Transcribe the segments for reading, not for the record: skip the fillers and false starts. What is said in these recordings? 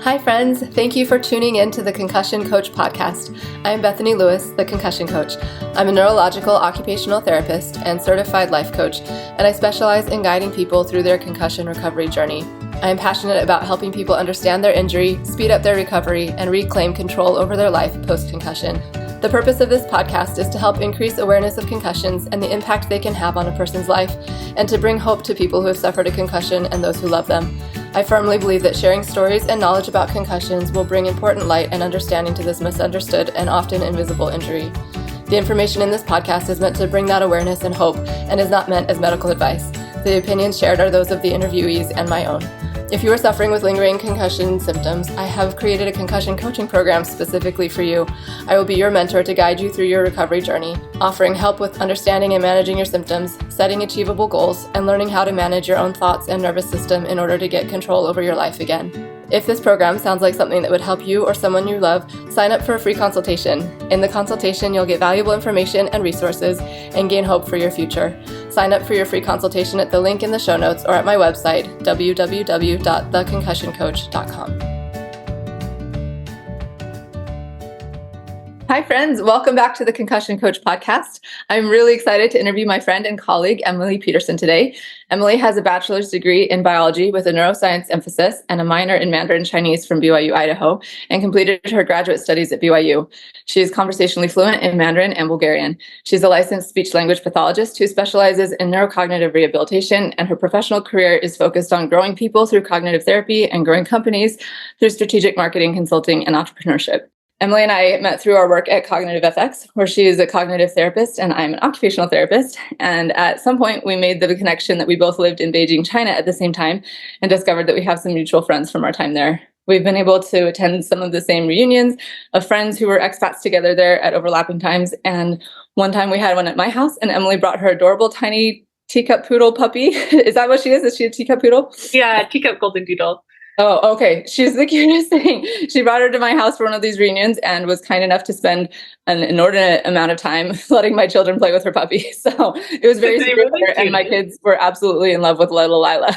Hi, friends. Thank you for tuning in to the Concussion Coach podcast. I'm Bethany Lewis, the Concussion Coach. I'm a neurological occupational therapist and certified life coach, and I specialize in guiding people through their concussion recovery journey. I am passionate about helping people understand their injury, speed up their recovery, and reclaim control over their life post-concussion. The purpose of this podcast is to help increase awareness of concussions and the impact they can have on a person's life, and to bring hope to people who have suffered a concussion and those who love them. I firmly believe that sharing stories and knowledge about concussions will bring important light and understanding to this misunderstood and often invisible injury. The information in this podcast is meant to bring that awareness and hope and is not meant as medical advice. The opinions shared are those of the interviewees and my own. If you are suffering with lingering concussion symptoms, I have created a concussion coaching program specifically for you. I will be your mentor to guide you through your recovery journey, offering help with understanding and managing your symptoms, setting achievable goals, and learning how to manage your own thoughts and nervous system in order to get control over your life again. If this program sounds like something that would help you or someone you love, sign up for a free consultation. In the consultation, you'll get valuable information and resources and gain hope for your future. Sign up for your free consultation at the link in the show notes or at my website, www.theconcussioncoach.com. Hi, friends. Welcome back to the Concussion Coach podcast. I'm really excited to interview my friend and colleague, Emily Peterson, today. Emily has a bachelor's degree in biology with a neuroscience emphasis and a minor in Mandarin Chinese from BYU, Idaho, and completed her graduate studies at BYU. She is conversationally fluent in Mandarin and Bulgarian. She's a licensed speech-language pathologist who specializes in neurocognitive rehabilitation, and her professional career is focused on growing people through cognitive therapy and growing companies through strategic marketing, consulting, and entrepreneurship. Emily and I met through our work at Cognitive FX, where she is a cognitive therapist and I'm an occupational therapist. And at some point, we made the connection that we both lived in Beijing, China at the same time, and discovered that we have some mutual friends from our time there. We've been able to attend some of the same reunions of friends who were expats together there at overlapping times. And one time we had one at my house, and Emily brought her adorable tiny teacup poodle puppy. Is that what she is? Is she a teacup poodle? Yeah, teacup golden doodle. Oh, okay. She's the cutest thing. She brought her to my house for one of these reunions and was kind enough to spend an inordinate amount of time letting my children play with her puppy. So it was very sweet, really, and my kids were absolutely in love with little Lila.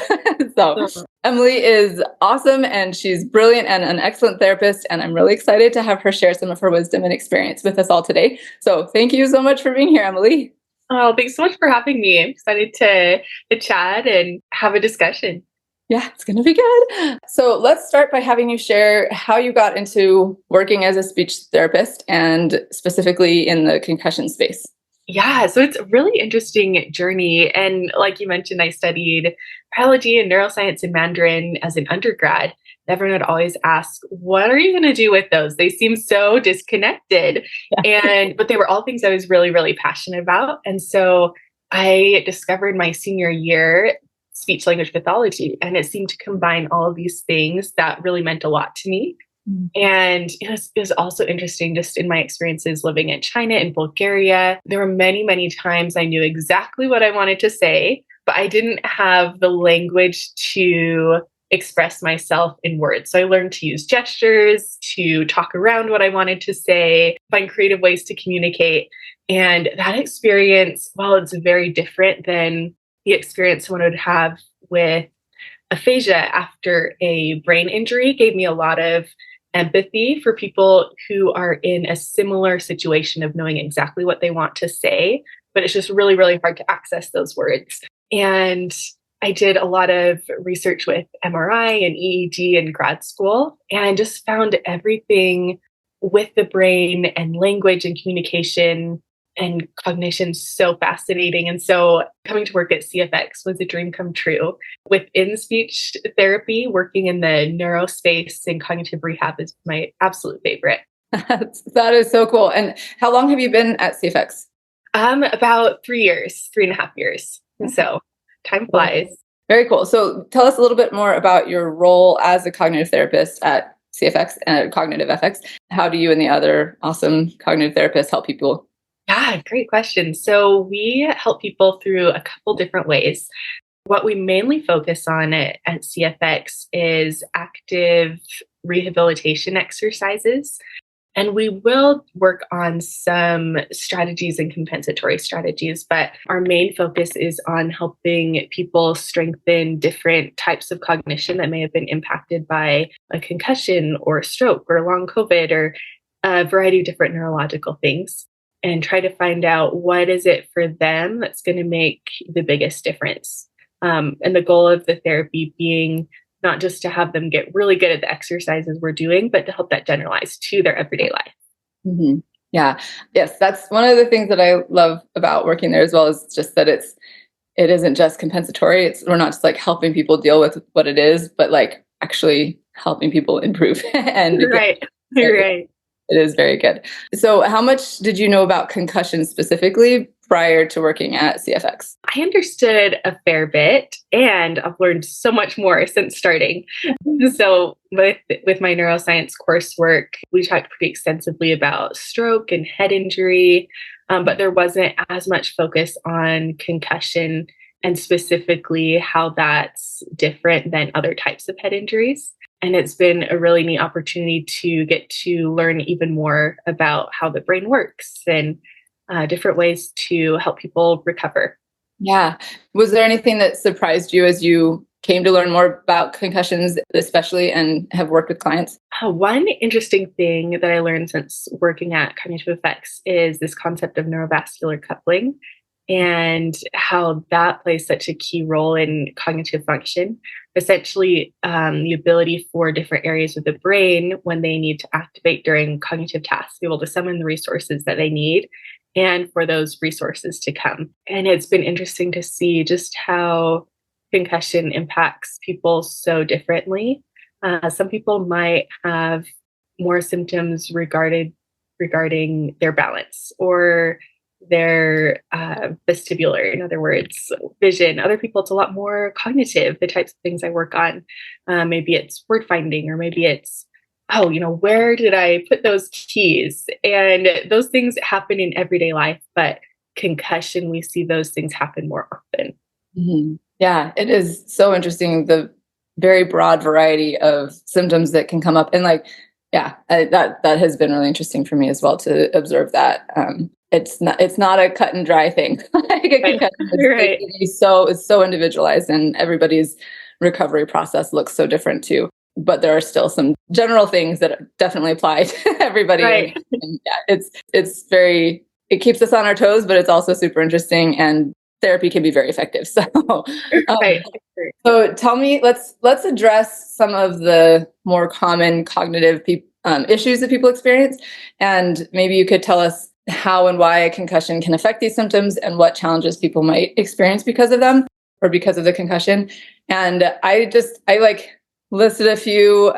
So Emily is awesome, and she's brilliant and an excellent therapist, and I'm really excited to have her share some of her wisdom and experience with us all today. So thank you so much for being here, Emily. Oh, thanks so much for having me. I'm excited to chat and have a discussion. Yeah, it's going to be good. So let's start by having you share how you got into working as a speech therapist and specifically in the concussion space. Yeah, so it's a really interesting journey. And like you mentioned, I studied biology and neuroscience in Mandarin as an undergrad. Everyone would always ask, what are you going to do with those? They seem so disconnected. Yeah. But they were all things I was really, really passionate about. And so I discovered my senior year speech language pathology, and it seemed to combine all of these things that really meant a lot to me. And it was also interesting just in my experiences living in China and Bulgaria. There were many, many times I knew exactly what I wanted to say, but I didn't have the language to express myself in words. So I learned to use gestures, to talk around what I wanted to say, find creative ways to communicate. And that experience, while it's very different than the experience one would have with aphasia after a brain injury, gave me a lot of empathy for people who are in a similar situation of knowing exactly what they want to say, but it's just really, really hard to access those words. And I did a lot of research with MRI and EEG in grad school, and just found everything with the brain and language and communication and cognition so fascinating. And so coming to work at CFX was a dream come true. Within speech therapy, working in the neurospace and cognitive rehab is my absolute favorite. That is so cool. And how long have you been at CFX? About 3.5 years. And so time flies. Very cool. So tell us a little bit more about your role as a cognitive therapist at CFX and Cognitive FX. How do you and the other awesome cognitive therapists help people? Yeah, great question. So we help people through a couple different ways. What we mainly focus on at CFX is active rehabilitation exercises. And we will work on some strategies and compensatory strategies, but our main focus is on helping people strengthen different types of cognition that may have been impacted by a concussion or a stroke or long COVID or a variety of different neurological things, and try to find out what is it for them that's going to make the biggest difference. And the goal of the therapy being not just to have them get really good at the exercises we're doing, but to help that generalize to their everyday life. Mm-hmm. Yeah. Yes. That's one of the things that I love about working there as well, is just that it isn't just compensatory. We're not just like helping people deal with what it is, but like actually helping people improve. And Right. Right. it is very good. So how much did you know about concussion specifically prior to working at CFX? I understood a fair bit, and I've learned so much more since starting. So with my neuroscience coursework, we talked pretty extensively about stroke and head injury, but there wasn't as much focus on concussion and specifically how that's different than other types of head injuries. And it's been a really neat opportunity to get to learn even more about how the brain works and different ways to help people recover. Yeah. Was there anything that surprised you as you came to learn more about concussions, especially, and have worked with clients? One interesting thing that I learned since working at Cognitive Effects is this concept of neurovascular coupling and how that plays such a key role in cognitive function. Essentially, the ability for different areas of the brain, when they need to activate during cognitive tasks, be able to summon the resources that they need and for those resources to come. And it's been interesting to see just how concussion impacts people so differently. Some people might have more symptoms regarding their balance or their vestibular, in other words, vision. Other people, it's a lot more cognitive, the types of things I work on. Maybe it's word finding, or maybe it's, where did I put those keys? And those things happen in everyday life, but concussion, we see those things happen more often. Mm-hmm. Yeah, it is so interesting, the very broad variety of symptoms that can come up. And that has been really interesting for me as well to observe that. It's not a cut and dry thing. Like a concussion Right. it's so individualized, and everybody's recovery process looks so different too. But there are still some general things that definitely apply to everybody. Right. And it keeps us on our toes, but it's also super interesting, and therapy can be very effective. So, Right. so tell me, let's address some of the more common cognitive issues that people experience, and maybe you could tell us how and why a concussion can affect these symptoms and what challenges people might experience because of them or because of the concussion. And I listed a few,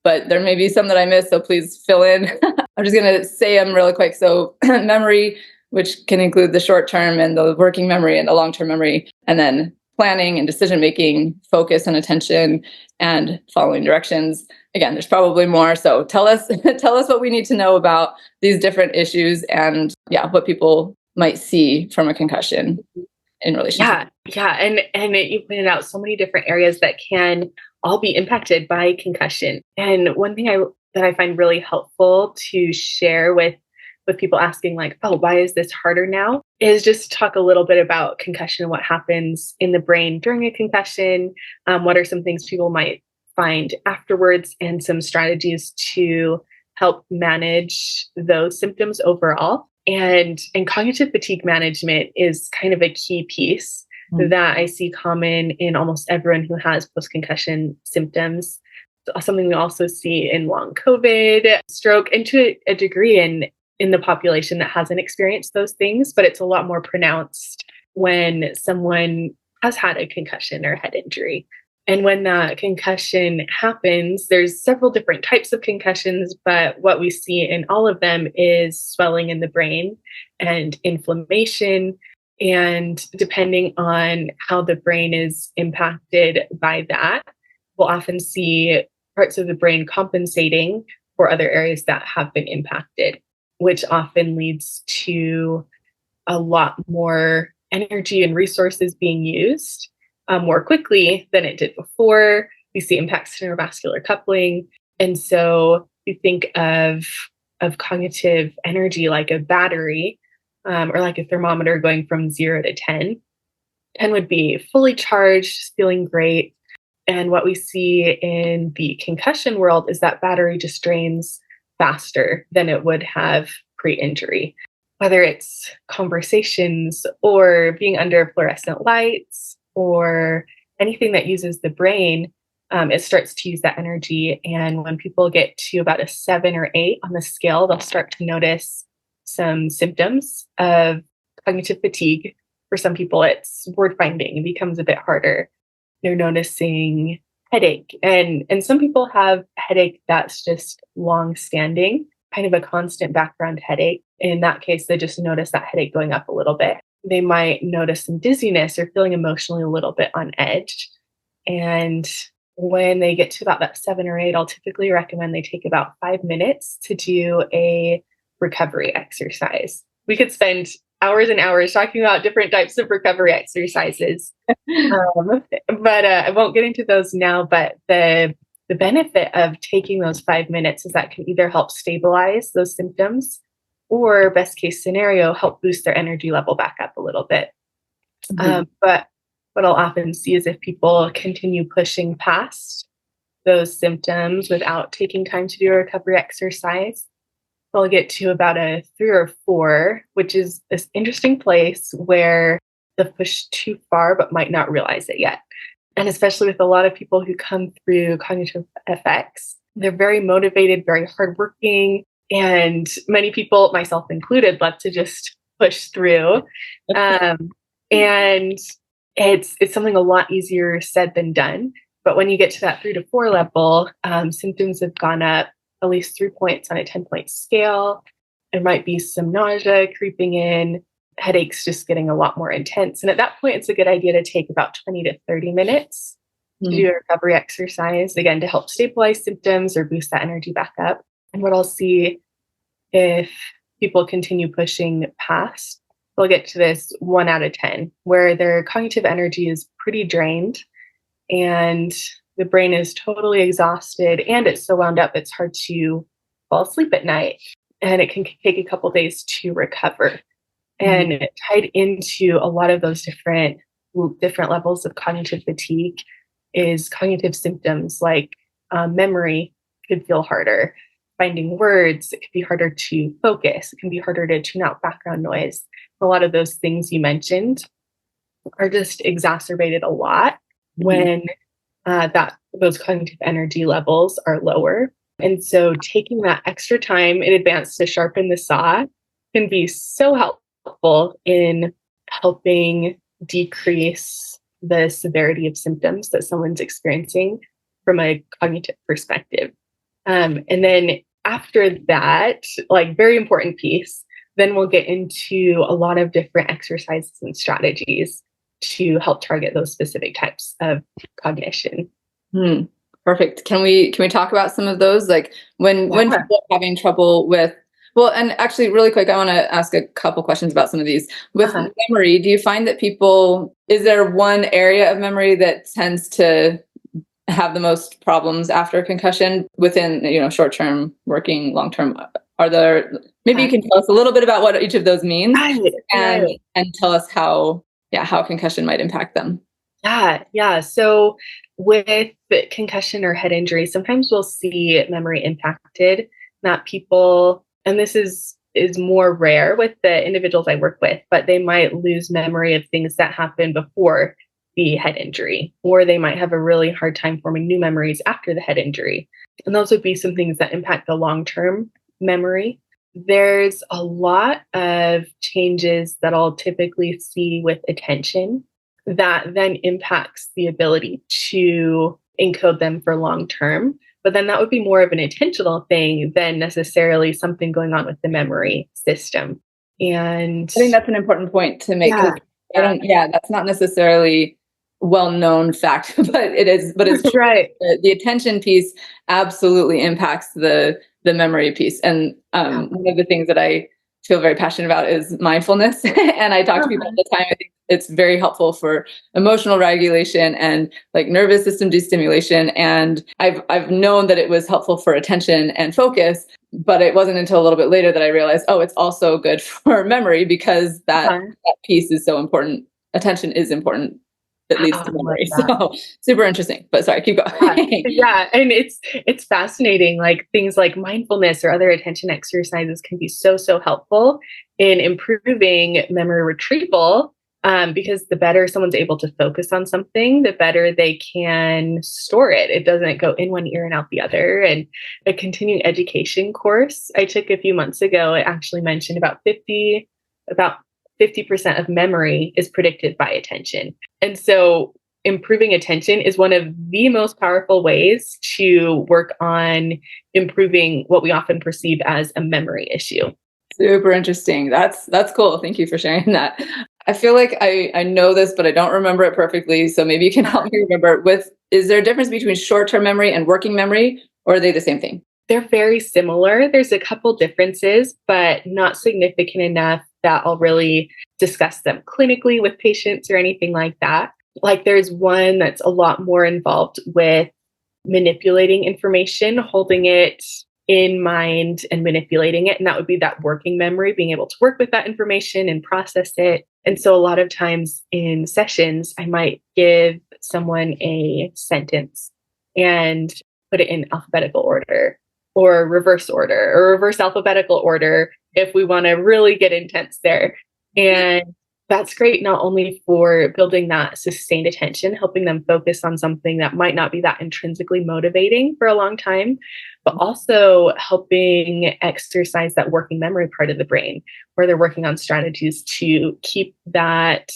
but there may be some that I missed, so please fill in. I'm just going to say them really quick. So memory, which can include the short-term and the working memory and the long-term memory, and then planning and decision-making, focus and attention, and following directions. Again, there's probably more. So tell us what we need to know about these different issues and what people might see from a concussion in relation. Yeah. And you pointed out so many different areas that can all be impacted by concussion. And one thing that I find really helpful to share with people asking like, oh, why is this harder now? Is just talk a little bit about concussion, what happens in the brain during a concussion, what are some things people might find afterwards, and some strategies to help manage those symptoms overall. And cognitive fatigue management is kind of a key piece that I see common in almost everyone who has post-concussion symptoms. Something we also see in long COVID, stroke, and to a degree in the population that hasn't experienced those things, but it's a lot more pronounced when someone has had a concussion or head injury. And when that concussion happens, there's several different types of concussions, but what we see in all of them is swelling in the brain and inflammation. And depending on how the brain is impacted by that, we'll often see parts of the brain compensating for other areas that have been impacted, which often leads to a lot more energy and resources being used more quickly than it did before. We see impacts to neurovascular coupling. And so you think of of cognitive energy, like a battery, or like a thermometer going from 0 to 10. 10 would be fully charged, feeling great. And what we see in the concussion world is that battery just drains faster than it would have pre-injury. Whether it's conversations or being under fluorescent lights or anything that uses the brain, it starts to use that energy. And when people get to about a 7 or 8 on the scale, they'll start to notice some symptoms of cognitive fatigue. For some people, it's word finding. It becomes a bit harder. They're noticing headache. And some people have a headache that's just long standing, kind of a constant background headache. In that case, they just notice that headache going up a little bit. They might notice some dizziness or feeling emotionally a little bit on edge. And when they get to about that 7 or 8, I'll typically recommend they take about 5 minutes to do a recovery exercise. We could spend hours and hours talking about different types of recovery exercises, but I won't get into those now. But the benefit of taking those 5 minutes is that can either help stabilize those symptoms or, best case scenario, help boost their energy level back up a little bit. But what I'll often see is if people continue pushing past those symptoms without taking time to do a recovery exercise, they'll get to about a 3 or 4, which is this interesting place where they've pushed too far but might not realize it yet. And especially with a lot of people who come through cognitive effects, they're very motivated, very hardworking, and many people, myself included, love to just push through. And it's something a lot easier said than done. But when you get to that 3 to 4 level, symptoms have gone up at least 3 points on a 10-point scale. There might be some nausea creeping in, headaches just getting a lot more intense. And at that point, it's a good idea to take about 20 to 30 minutes to do a recovery exercise, again, to help stabilize symptoms or boost that energy back up. And what I'll see if people continue pushing past, they'll get to this 1 out of 10, where their cognitive energy is pretty drained and the brain is totally exhausted and it's so wound up it's hard to fall asleep at night. And it can take a couple days to recover. And tied into a lot of those different levels of cognitive fatigue is cognitive symptoms like memory could feel harder, finding words, it could be harder to focus, it can be harder to tune out background noise. A lot of those things you mentioned are just exacerbated a lot when those cognitive energy levels are lower. And so taking that extra time in advance to sharpen the saw can be so helpful in helping decrease the severity of symptoms that someone's experiencing from a cognitive perspective. And then after that, like very important piece, then we'll get into a lot of different exercises and strategies to help target those specific types of cognition. Perfect. Can we talk about some of those? Like when people are having trouble with, well, and actually really quick, I want to ask a couple questions about some of these. With memory, do you find that is there one area of memory that tends to have the most problems after a concussion within, short-term, working, long-term? Are there, maybe you can tell us a little bit about what each of those means and tell us how concussion might impact them. Yeah. So with concussion or head injury, sometimes we'll see memory impacted, not people, and this is more rare with the individuals I work with, but they might lose memory of things that happened before the head injury, or they might have a really hard time forming new memories after the head injury. And those would be some things that impact the long-term memory. There's a lot of changes that I'll typically see with attention that then impacts the ability to encode them for long-term. But then that would be more of an intentional thing than necessarily something going on with the memory system. And I think that's an important point to make. That's not necessarily well-known fact, but it's right. The attention piece absolutely impacts the memory piece. And one of the things that I feel very passionate about is mindfulness. And I talk to people all the time. I think it's very helpful for emotional regulation and like nervous system destimulation. And I've known that it was helpful for attention and focus, But it wasn't until a little bit later that I realized, oh, it's also good for memory because that piece is so important. Attention is important. That leads to memory. So super interesting. But sorry, keep going. Yeah. And it's fascinating. Like things like mindfulness or other attention exercises can be so helpful in improving memory retrieval. Because the better someone's able to focus on something, the better they can store it. It doesn't go in one ear and out the other. And a continuing education course I took a few months ago, it actually mentioned about 50% of memory is predicted by attention. And so improving attention is one of the most powerful ways to work on improving what we often perceive as a memory issue. Super interesting. That's cool. Thank you for sharing that. I feel like I know this, but I don't remember it perfectly. So maybe you can help me remember. Is there a difference between short-term memory and working memory, or are they the same thing? They're very similar. There's a couple differences, but not significant enough that I'll really discuss them clinically with patients or anything like that. Like there's one that's a lot more involved with manipulating information, holding it in mind and manipulating it. And that would be that working memory, being able to work with that information and process it. And so a lot of times in sessions, I might give someone a sentence and put it in alphabetical order or reverse order or reverse alphabetical order if we want to really get intense there. And that's great, not only for building that sustained attention, helping them focus on something that might not be that intrinsically motivating for a long time, but also helping exercise that working memory part of the brain, where they're working on strategies to keep that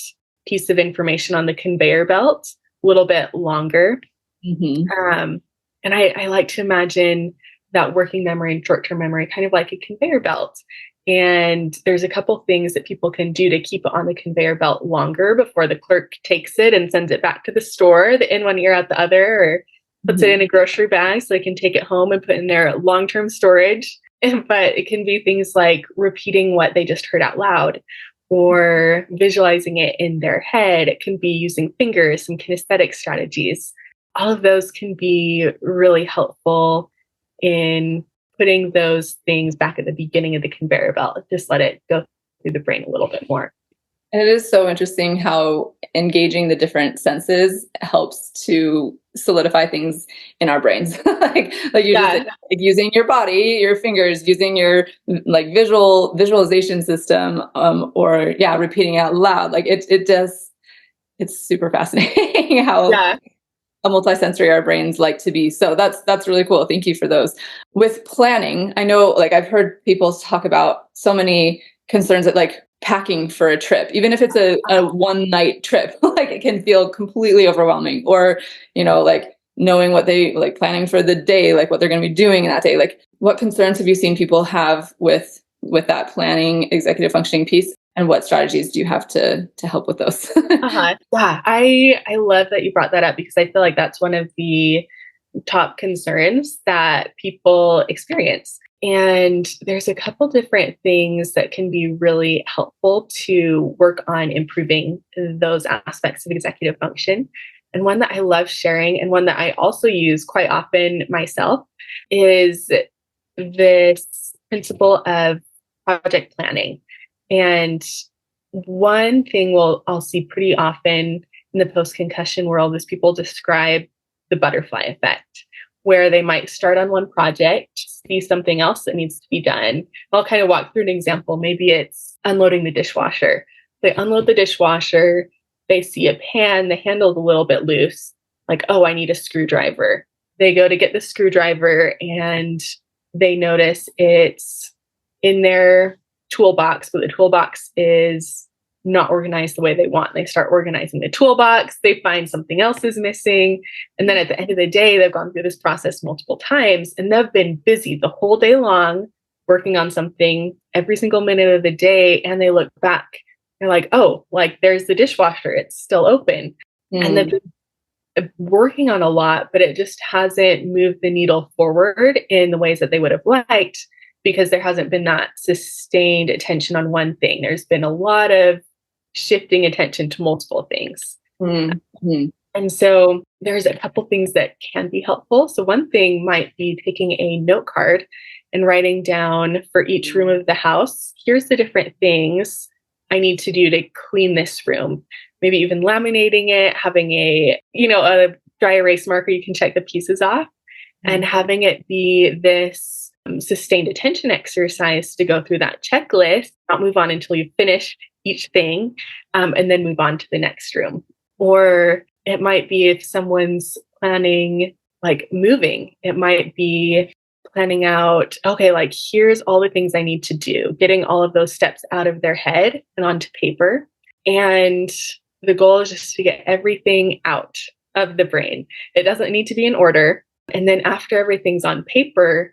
piece of information on the conveyor belt a little bit longer. And I like to imagine that working memory and short-term memory kind of like a conveyor belt. And there's a couple things that people can do to keep it on the conveyor belt longer before the clerk takes it and sends it back to the store, the in one ear out the other, or puts it in a grocery bag so they can take it home and put in their long-term storage. But it can be things like repeating what they just heard out loud or visualizing it in their head. It can be using fingers, some kinesthetic strategies. All of those can be really helpful in putting those things back at the beginning of the conveyor belt. Just let it go through the brain a little bit more. And it is so interesting how engaging the different senses helps to solidify things in our brains. like you just said, like using your body, your fingers, using your like visualization system, or repeating out loud. Like it's super fascinating how a multisensory our brains like to be. So that's really cool. Thank you for those. With planning, I know like I've heard people talk about so many concerns that like packing for a trip, even if it's a one night trip, like it can feel completely overwhelming, or, like knowing what they like planning for the day, like what they're going to be doing in that day. Like what concerns have you seen people have with that planning executive functioning piece? And what strategies do you have to help with those? Yeah, I love that you brought that up because I feel like that's one of the top concerns that people experience. And there's a couple different things that can be really helpful to work on improving those aspects of executive function. And one that I love sharing and one that I also use quite often myself is this principle of project planning. And one thing I'll see pretty often in the post-concussion world is people describe the butterfly effect, where they might start on one project, see something else that needs to be done. I'll kind of walk through an example. Maybe it's unloading the dishwasher. They unload the dishwasher, they see a pan, the handle's a little bit loose, like, oh, I need a screwdriver. They go to get the screwdriver and they notice it's in their toolbox, but the toolbox is not organized the way they want. They start organizing the toolbox, they find something else is missing. And then at the end of the day, they've gone through this process multiple times and they've been busy the whole day long working on something every single minute of the day. And they look back, they're like, oh, like there's the dishwasher, it's still open. And they've been working on a lot, but it just hasn't moved the needle forward in the ways that they would have liked, because there hasn't been that sustained attention on one thing. There's been a lot of shifting attention to multiple things. And And so there's a couple things that can be helpful. So one thing might be taking a note card and writing down for each room of the house, here's the different things I need to do to clean this room. Maybe even laminating it, having a dry erase marker you can check the pieces off, and having it be this sustained attention exercise to go through that checklist, not move on until you've finished each thing, and then move on to the next room. Or it might be if someone's planning like moving, it might be planning out, okay, like here's all the things I need to do, getting all of those steps out of their head and onto paper. And the goal is just to get everything out of the brain. It doesn't need to be in order. And then after everything's on paper,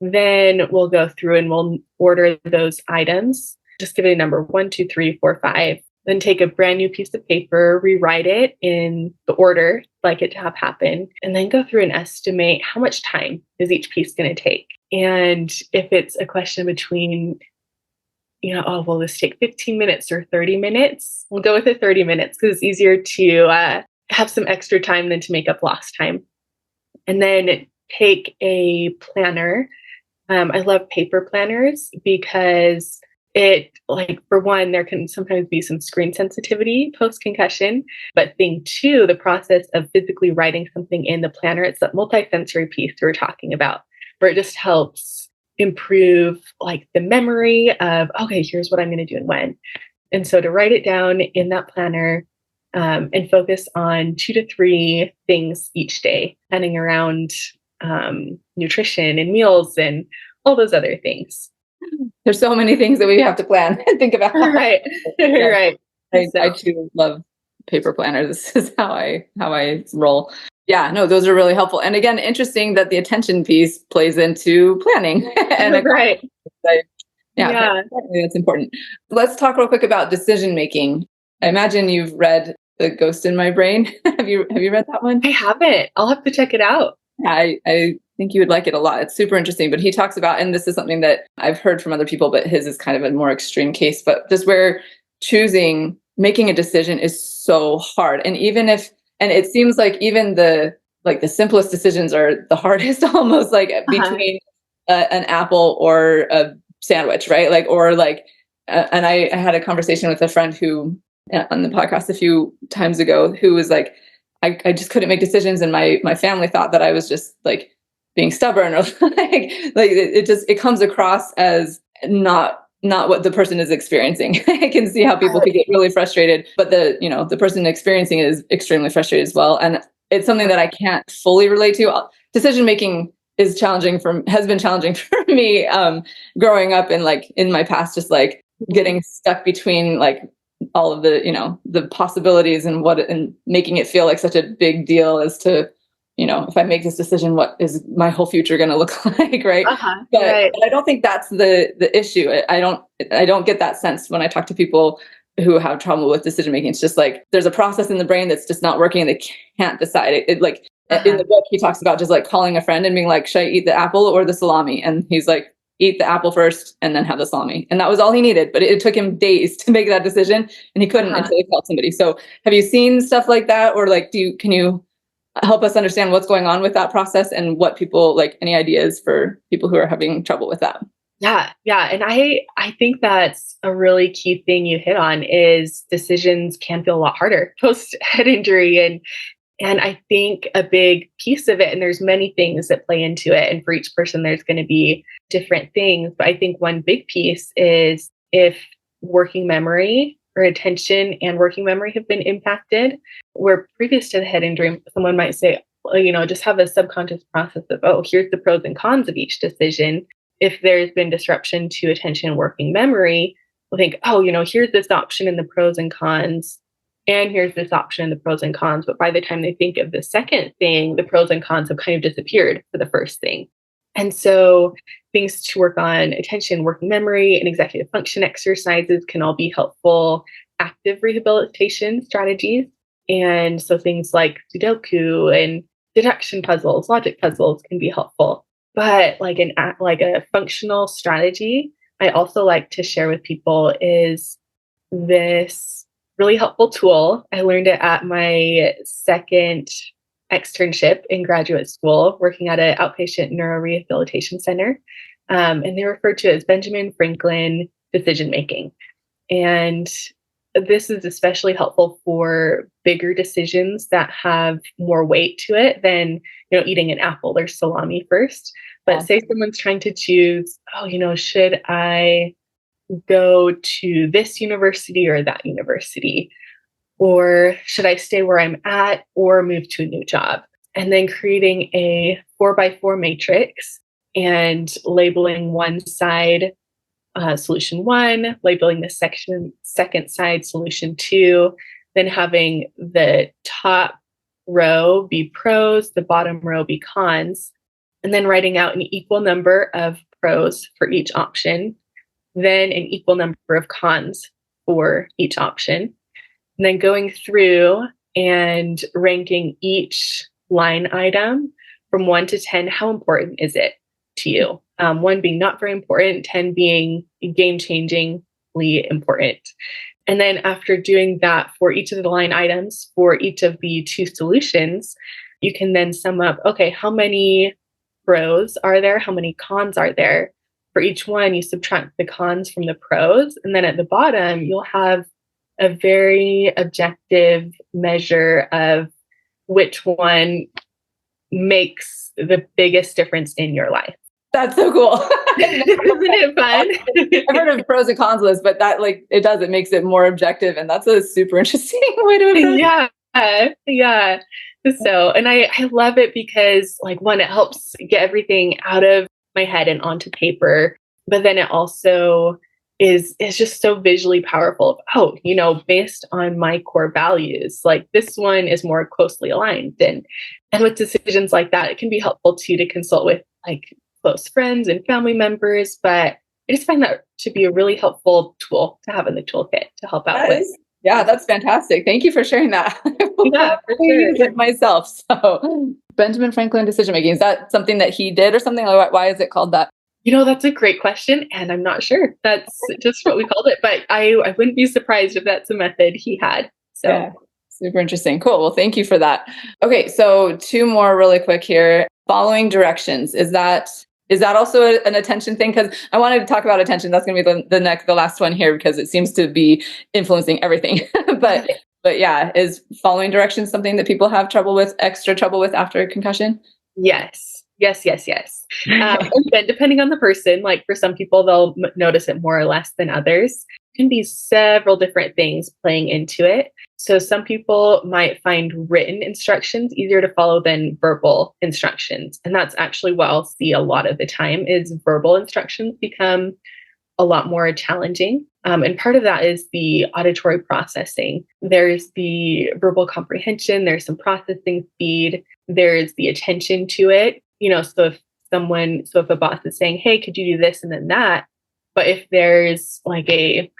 then we'll go through and we'll order those items. Just give it a number 1, 2, 3, 4, 5. Then take a brand new piece of paper, rewrite it in the order like it to have happen, and then go through and estimate how much time is each piece going to take. And if it's a question between, will this take 15 minutes or 30 minutes? We'll go with the 30 minutes because it's easier to have some extra time than to make up lost time. And then take a planner. I love paper planners because for one, there can sometimes be some screen sensitivity post-concussion. But thing two, the process of physically writing something in the planner, it's that multisensory piece we were talking about, where it just helps improve like the memory of, okay, here's what I'm going to do and when. And so to write it down in that planner and focus on 2 to 3 things each day, planning around nutrition and meals and all those other things. There's so many things that we have to plan and think about. Right. Yeah. Right. I too love paper planners. This is how I roll. Yeah, no, those are really helpful. And again, interesting that the attention piece plays into planning. And right. Yeah. That's important. Let's talk real quick about decision making. I imagine you've read The Ghost in My Brain. Have you read that one? I haven't. I'll have to check it out. I think you would like it a lot. It's super interesting. But he talks about, and this is something that I've heard from other people, but his is kind of a more extreme case, but just where making a decision is so hard. And it seems like even the simplest decisions are the hardest, almost like between an apple or a sandwich, right? And I had a conversation with a friend who on the podcast a few times ago, who was like, I just couldn't make decisions, and my family thought that I was just like being stubborn, or it comes across as not what the person is experiencing. I can see how people could get really frustrated, but the person experiencing it is extremely frustrated as well. And it's something that I can't fully relate to. Decision making has been challenging for me growing up, and in my past, just getting stuck between all of the possibilities and making it feel like such a big deal as to, if I make this decision, what is my whole future going to look like? Right. But I don't think that's the issue. I don't get that sense when I talk to people who have trouble with decision making. It's just there's a process in the brain that's just not working and they can't decide it. In the book, he talks about just calling a friend and being like, should I eat the apple or the salami? And he's like, eat the apple first and then have the salami. And that was all he needed. But it took him days to make that decision, and he couldn't until he called somebody. So have you seen stuff like that? Or can you help us understand what's going on with that process and what people any ideas for people who are having trouble with that? Yeah. And I think that's a really key thing you hit on is decisions can feel a lot harder post head injury. And I think a big piece of it, and there's many things that play into it, and for each person, there's going to be different things. But I think one big piece is if working memory or attention and working memory have been impacted, where previous to the head injury, someone might say, just have a subconscious process of, here's the pros and cons of each decision. If there's been disruption to attention and working memory, we'll think, here's this option and the pros and cons. And here's this option and the pros and cons. But by the time they think of the second thing, the pros and cons have kind of disappeared for the first thing. And so things to work on attention, working memory, and executive function exercises can all be helpful active rehabilitation strategies. And so things like Sudoku and deduction puzzles, logic puzzles can be helpful. But a functional strategy I also like to share with people is this really helpful tool. I learned it at my second externship in graduate school, working at an outpatient neurorehabilitation center. And they refer to it as Benjamin Franklin decision making. And this is especially helpful for bigger decisions that have more weight to it than, eating an apple or salami first. But say someone's trying to choose, should I go to this university or that university? Or should I stay where I'm at or move to a new job? And then creating a 4x4 matrix and labeling one side solution 1, labeling the second side solution 2, then having the top row be pros, the bottom row be cons, and then writing out an equal number of pros for each option, then an equal number of cons for each option, and then going through and ranking each line item from 1 to 10. How important is it to you? 1 being not very important, 10 being game-changingly important. And then after doing that for each of the line items, for each of the 2 solutions, you can then sum up, okay, how many pros are there? How many cons are there? For each one, you subtract the cons from the pros. And then at the bottom, you'll have a very objective measure of which one makes the biggest difference in your life. That's so cool. Isn't it fun? I've heard of pros and cons list, but that it makes it more objective. And that's a super interesting way to approach it. Yeah. So, and I love it because 1, it helps get everything out of my head and onto paper, but then it also is just so visually powerful. Based on my core values, this one is more closely aligned. And with decisions like that, it can be helpful too to consult with close friends and family members, but I just find that to be a really helpful tool to have in the toolkit to help out with. Yeah, that's fantastic. Thank you for sharing that. Yeah, for sure. Use it myself. So Benjamin Franklin decision making, is that something that he did or something? Why is it called that? That's a great question. And I'm not sure. That's just what we called it. But I wouldn't be surprised if that's a method he had. So yeah, super interesting. Cool. Well, thank you for that. Okay. So 2 more really quick here. Following directions. Is that also an attention thing? Because I wanted to talk about attention. That's going to be the last one here because it seems to be influencing everything. But yeah, is following directions something that people have extra trouble with after a concussion? Yes. And depending on the person, for some people, they'll notice it more or less than others. It can be several different things playing into it. So some people might find written instructions easier to follow than verbal instructions. And that's actually what I'll see a lot of the time is verbal instructions become a lot more challenging. And part of that is the auditory processing. There's the verbal comprehension, there's some processing speed, there's the attention to it. So if a boss is saying, hey, could you do this and then that? But if there's a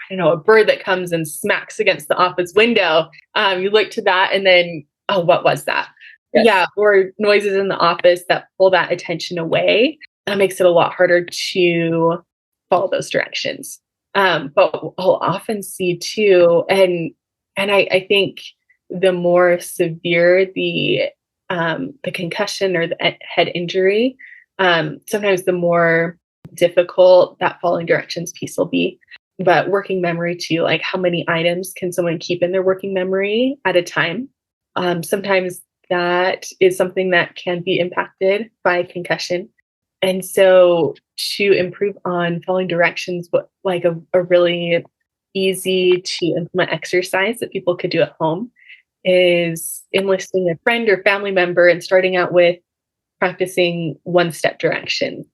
bird that comes and smacks against the office window, you look to that and then, oh, what was that? Yes. Yeah. Or noises in the office that pull that attention away. That makes it a lot harder to follow those directions. But I'll often see too, and I think the more severe the concussion or the head injury, sometimes the more difficult that following directions piece will be. But working memory too, how many items can someone keep in their working memory at a time? Sometimes that is something that can be impacted by concussion. And so to improve on following directions, a really easy to implement exercise that people could do at home is enlisting a friend or family member and starting out with practicing 1-step direction.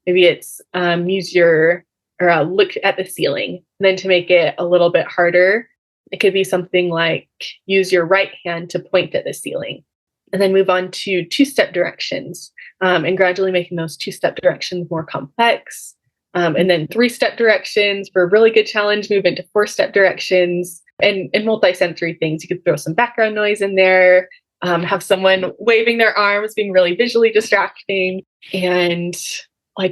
Maybe it's look at the ceiling. And then to make it a little bit harder, it could be something like use your right hand to point at the ceiling. And then move on to 2-step directions and gradually making those 2-step directions more complex. And then 3-step directions for a really good challenge, move into 4-step directions and multi-sensory things. You could throw some background noise in there, have someone waving their arms, being really visually distracting. And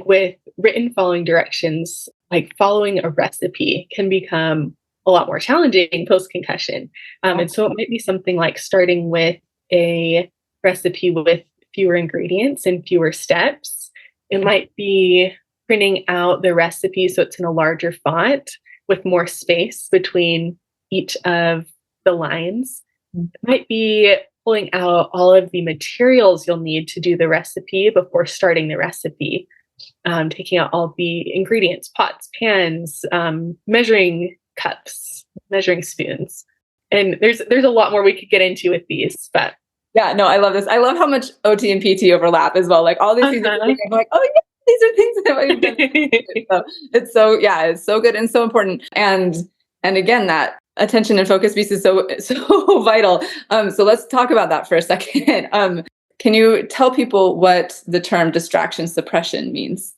with written following directions, following a recipe can become a lot more challenging post-concussion. And so it might be something like starting with a recipe with fewer ingredients and fewer steps. It might be printing out the recipe so it's in a larger font with more space between each of the lines. It might be pulling out all of the materials you'll need to do the recipe before starting the recipe, taking out all the ingredients, pots, pans, measuring cups, measuring spoons. And there's a lot more we could get into with these, but yeah, no, I love this. I love how much OT and PT overlap as well. Like all these things, I'm like, oh yeah, these are things that we've done. So it's so good and so important. And again, that attention and focus piece is so vital. So let's talk about that for a second. Can you tell people what the term distraction suppression means?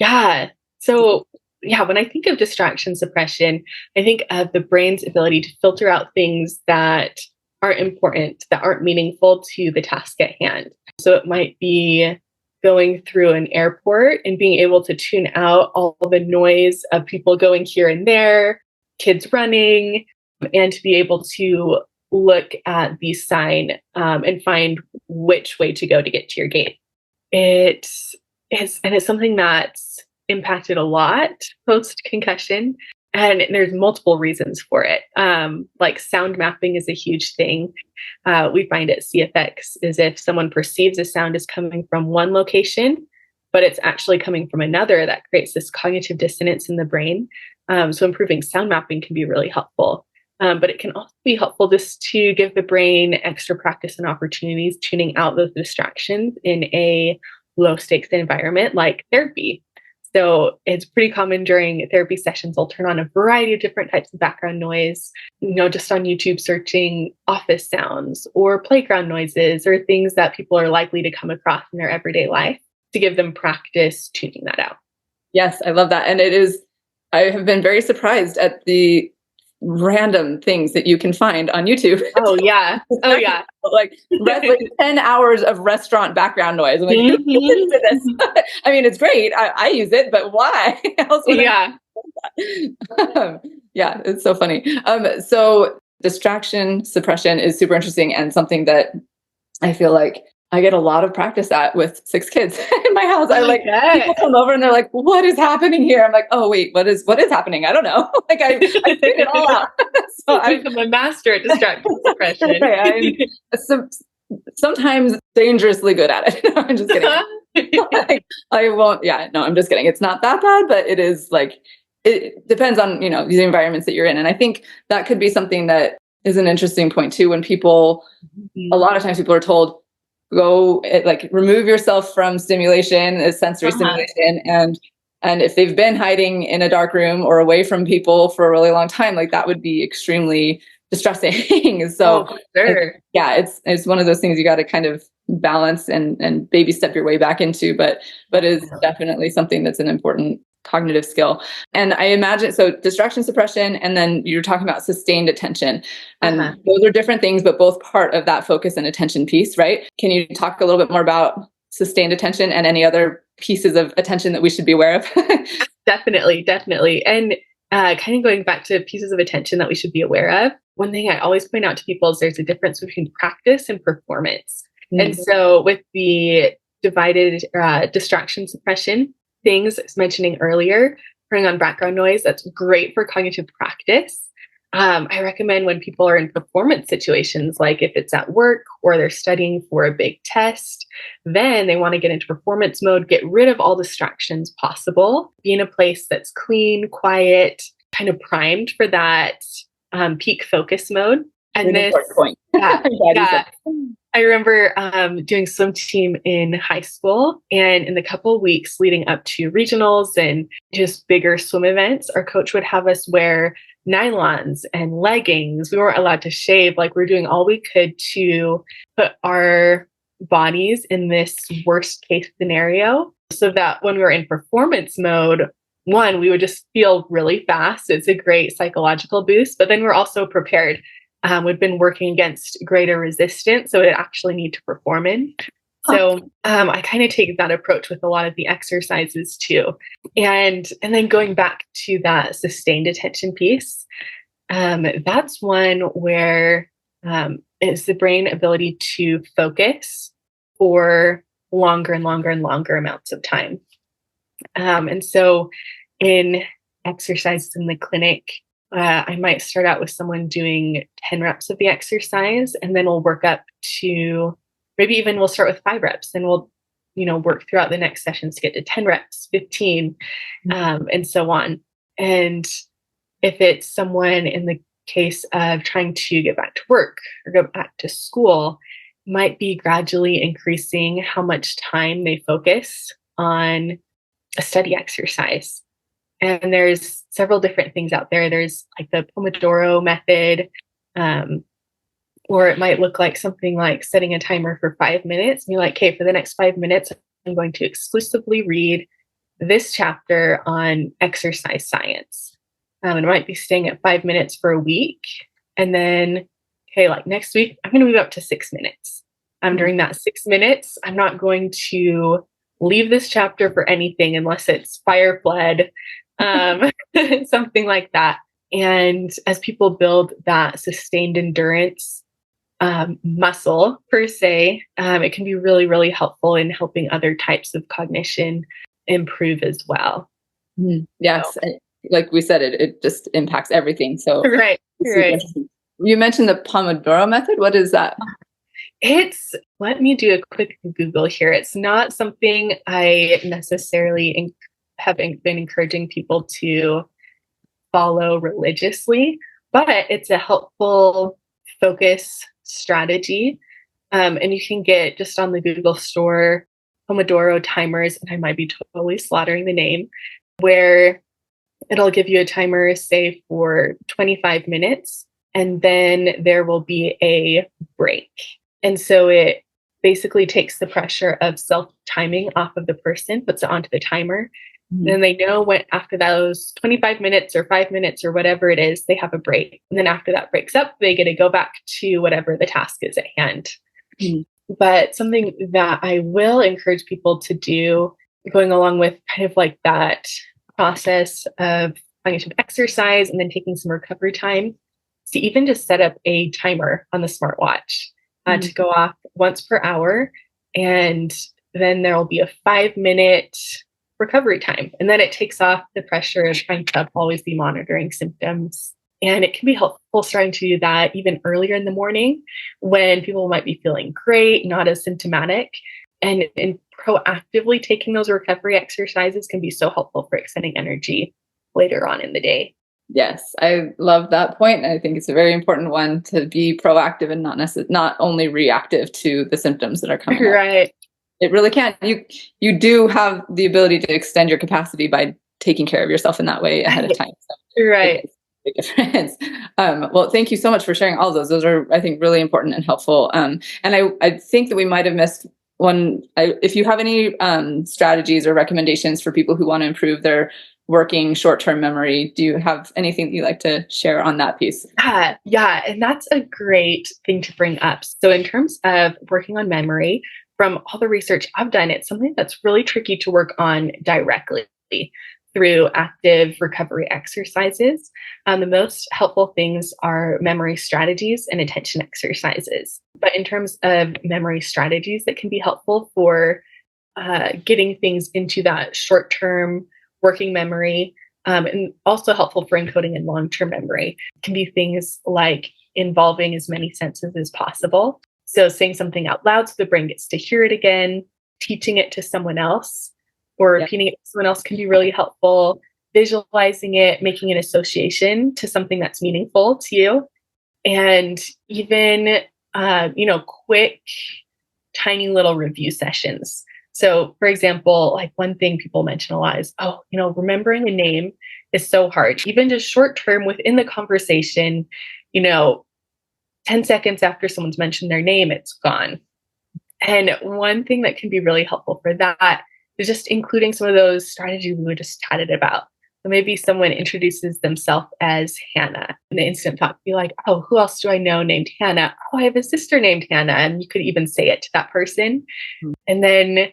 Yeah. So yeah, when I think of distraction suppression, I think of the brain's ability to filter out things that aren't important, that aren't meaningful to the task at hand. So it might be going through an airport and being able to tune out all the noise of people going here and there, kids running, and to be able to look at the sign and find which way to go to get to your gate. It's something that's impacted a lot post-concussion. And there's multiple reasons for it. Like sound mapping is a huge thing. We find at CFX is if someone perceives a sound is coming from one location, but it's actually coming from another, that creates this cognitive dissonance in the brain. So improving sound mapping can be really helpful. But it can also be helpful just to give the brain extra practice and opportunities tuning out those distractions in a low stakes environment like therapy. So it's pretty common during therapy sessions, I'll turn on a variety of different types of background noise, just on YouTube searching office sounds or playground noises or things that people are likely to come across in their everyday life to give them practice tuning that out. Yes, I love that. And I have been very surprised at the random things that you can find on YouTube. Oh yeah. Oh yeah. like 10 hours of restaurant background noise. I'm like, who listens to this? I mean, it's great. I use it, but why else would yeah. Yeah, it's so funny. So distraction suppression is super interesting and something that I feel like I get a lot of practice at with 6 kids in my house. People come over and they're like, what is happening here? I'm like, oh wait, what is happening? I don't know. Like I figured it all out. So I'm a master at distraction suppression. I'm sometimes dangerously good at it. No, I'm just kidding. I won't, I'm just kidding. It's not that bad, but it is it depends on, the environments that you're in. And I think that could be something that is an interesting point too, when a lot of times people are told, go remove yourself from stimulation, sensory stimulation. And if they've been hiding in a dark room or away from people for a really long time, that would be extremely distressing. So sure. It's one of those things you got to kind of balance and baby step your way back into, but is definitely something that's an important cognitive skill. And I imagine, so distraction suppression, and then you're talking about sustained attention. And those are different things, but both part of that focus and attention piece, right? Can you talk a little bit more about sustained attention and any other pieces of attention that we should be aware of? Definitely. And kind of going back to pieces of attention that we should be aware of, one thing I always point out to people is there's a difference between practice and performance. Mm-hmm. And so with the divided distraction suppression, things I was mentioning earlier, turning on background noise, that's great for cognitive practice. I recommend when people are in performance situations, like if it's at work or they're studying for a big test, then they want to get into performance mode, get rid of all distractions possible, be in a place that's clean, quiet, kind of primed for that peak focus mode. And this, point. I remember doing swim team in high school, and in the couple of weeks leading up to regionals and just bigger swim events, our coach would have us wear nylons and leggings. We weren't allowed to shave. We're doing all we could to put our bodies in this worst case scenario so that when we were in performance mode, one, we would just feel really fast. It's a great psychological boost, but then we're also prepared. We've been working against greater resistance, so it actually need to perform in. So I kind of take that approach with a lot of the exercises too. And then going back to that sustained attention piece, That's one where it's the brain ability to focus for longer and longer and longer amounts of time. And so in exercises in the clinic, I might start out with someone doing 10 reps of the exercise, and then we'll work up to maybe even we'll start with 5 reps, and we'll, work throughout the next sessions to get to 10 reps, 15, and so on. And if it's someone in the case of trying to get back to work or go back to school, might be gradually increasing how much time they focus on a study exercise. And there's several different things out there. There's like the Pomodoro method, or it might look like something like setting a timer for 5 minutes. And you're like, okay, for the next 5 minutes, I'm going to exclusively read this chapter on exercise science. And it might be staying at 5 minutes for a week. And then, okay, like next week, I'm going to move up to 6 minutes. During that 6 minutes, I'm not going to leave this chapter for anything unless it's fire flood, something like that. And as people build that sustained endurance muscle per se, it can be really, really helpful in helping other types of cognition improve as well. Yes. So. Like we said, it just impacts everything. So right. You mentioned the Pomodoro method. What is that? Let me do a quick Google here. It's not something I necessarily have been encouraging people to follow religiously, but it's a helpful focus strategy. And you can get just on the Google store Pomodoro timers, and I might be totally slaughtering the name, where it'll give you a timer, say, for 25 minutes, and then there will be a break. And so it basically takes the pressure of self-timing off of the person, puts it onto the timer. Mm-hmm. Then they know when after those 25 minutes or 5 minutes or whatever it is, they have a break. And then after that breaks up, they get to go back to whatever the task is at hand. Mm-hmm. But something that I will encourage people to do, going along with kind of like that process of cognitive exercise and then taking some recovery time, is to even just set up a timer on the smartwatch. To go off once per hour, and then there will be a 5-minute recovery time. And then it takes off the pressure of trying to always be monitoring symptoms. And it can be helpful starting to do that even earlier in the morning when people might be feeling great, not as symptomatic. And proactively taking those recovery exercises can be so helpful for extending energy later on in the day. Yes, I love that point. I think it's a very important one to be proactive and not only reactive to the symptoms that are coming up. Right. It really can. You do have the ability to extend your capacity by taking care of yourself in that way ahead of time. So right. Big difference. Well, thank you so much for sharing all of those. Those are, I think, really important and helpful. And I think that we might have missed one. If you have any strategies or recommendations for people who want to improve their working short-term memory, do you have anything that you'd like to share on that piece? Yeah, and that's a great thing to bring up. So in terms of working on memory, from all the research I've done, it's something that's really tricky to work on directly through active recovery exercises. The most helpful things are memory strategies and attention exercises. But in terms of memory strategies that can be helpful for getting things into that short-term working memory, and also helpful for encoding in long-term memory, can be things like involving as many senses as possible. So saying something out loud so the brain gets to hear it again, teaching it to someone else, or repeating it to someone else can be really helpful. Visualizing it, making an association to something that's meaningful to you, and even quick, tiny little review sessions. So, for example, like one thing people mention a lot is, remembering a name is so hard. Even just short term within the conversation, 10 seconds after someone's mentioned their name, it's gone. And one thing that can be really helpful for that is just including some of those strategies we were just chatted about. So maybe someone introduces themselves as Hannah. In the instant talk, be like, oh, who else do I know named Hannah? Oh, I have a sister named Hannah. And you could even say it to that person. Mm-hmm. And then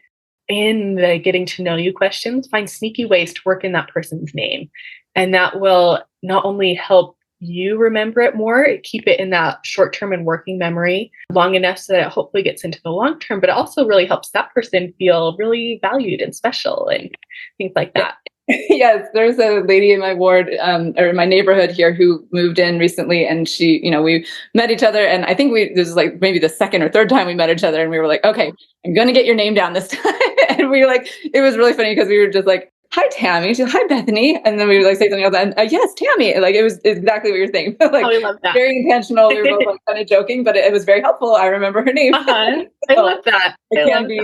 in the getting to know you questions, find sneaky ways to work in that person's name. And that will not only help you remember it more, keep it in that short term and working memory long enough so that it hopefully gets into the long term, but it also really helps that person feel really valued and special and things like that. Yes, there's a lady in my ward or in my neighborhood here who moved in recently, and she, we met each other, and I think this is like maybe the second or third time we met each other, and we were like, okay, I'm going to get your name down this time. And we were like, it was really funny because we were just like, hi, Tammy. She's like, hi, Bethany. And then we would like say something else, and yes, Tammy. And, like, it was exactly what you're saying. Like, I love that. Very intentional. We were both like, kind of joking, but it was very helpful. I remember her name. I love that. It can be.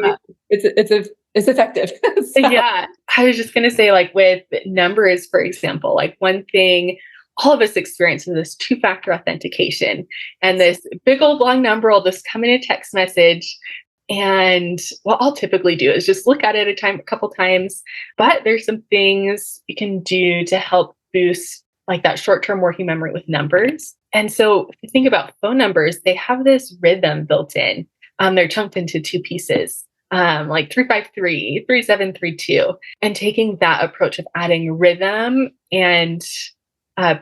It's effective. So. Yeah. I was just going to say, like, with numbers, for example, like one thing all of us experience is this two-factor authentication, and this big old long number will just come in a text message. And what I'll typically do is just look at it a couple times, but there's some things you can do to help boost like that short-term working memory with numbers. And so if you think about phone numbers, they have this rhythm built in. They're chunked into two pieces. Like 353, 3732, and taking that approach of adding rhythm and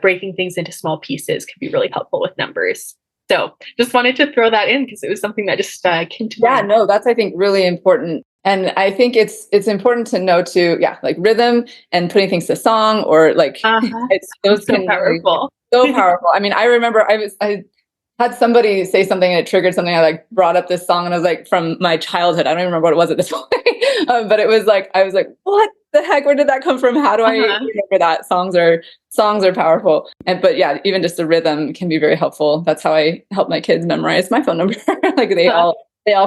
breaking things into small pieces can be really helpful with numbers. So just wanted to throw that in because it was something that just came to mind. Yeah, no, that's, I think, really important. And I think it's important to know too, like rhythm and putting things to song or like, it's those so powerful. So powerful. I mean, I remember I had somebody say something and it triggered something. I like brought up this song and I was like, from my childhood, I don't even remember what it was at this point. But it was like, I was like, what the heck? Where did that come from? How do I remember that? Songs are powerful. But yeah, even just the rhythm can be very helpful. That's how I help my kids memorize my phone number. Like they all